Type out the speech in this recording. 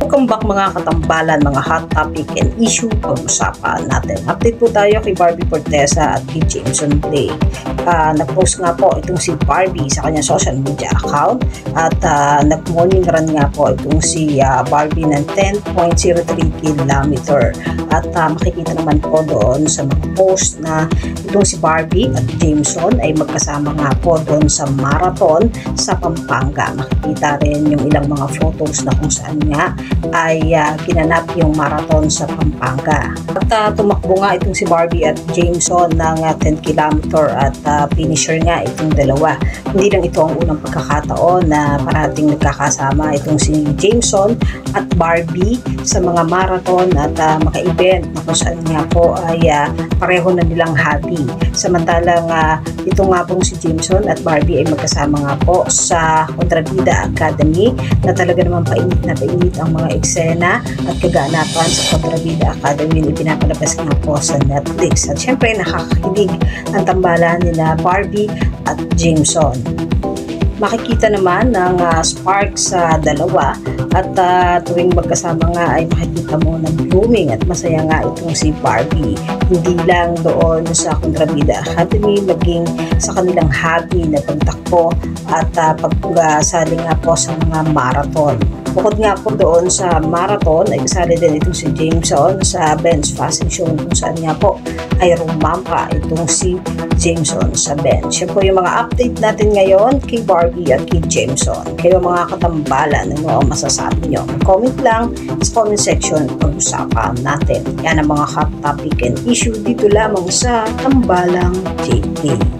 Welcome back mga katambalan, mga hot topic and issue pag-usapan natin. Update po tayo kay Barbie Forteza at kay Jameson Blake. Nag-post nga po itong si Barbie sa kanyang social media account at nag-morning run nga po itong si Barbie ng 10.03 kilometer. At makikita naman po doon sa mga post na itong si Barbie at Jameson ay magkasama nga po doon sa marathon sa Pampanga. Makikita rin yung ilang mga photos na kung saan nga ay ginanap yung marathon sa Pampanga. At tumakbo nga itong si Barbie at Jameson ng 10 kilometer at finisher nga itong dalawa. Hindi lang ito ang unang pagkakataon na parating nagkakasama itong si Jameson at Barbie sa mga marathon at maka-event na kung saan nga po ay pareho na nilang hobby. Samantalang ito nga pong si Jameson at Barbie ay magkasama nga po sa Kontrabida Academy na talaga naman painit na painit ang mga eksena at kaganapan sa Kontrabida Academy na pinapalabas nga po sa Netflix. At syempre nakakakilig ang tambalan nila Barbie at Jameson. Makikita naman ng spark sa dalawa at tuwing magkasama nga ay makikita mo ng blooming at masaya nga itong si Barbie. Hindi lang doon sa Kontrabida Academy, maging sa kanilang hobby na pagtakbo at pagsali nga po sa mga marathon. Bukod nga po doon sa marathon, ay kasali din itong si Jameson sa bench fashion show kung saan nga po ay rumampa itong si Jameson sa bench. Yan po yung mga update natin ngayon kay Barbie at kay Jameson. Kayo mga katambalan, ano ang masasabi nyo? Comment lang sa comment section, pag-usapan natin. Yan ang mga hot topic and issue dito lamang sa Tambalang JK.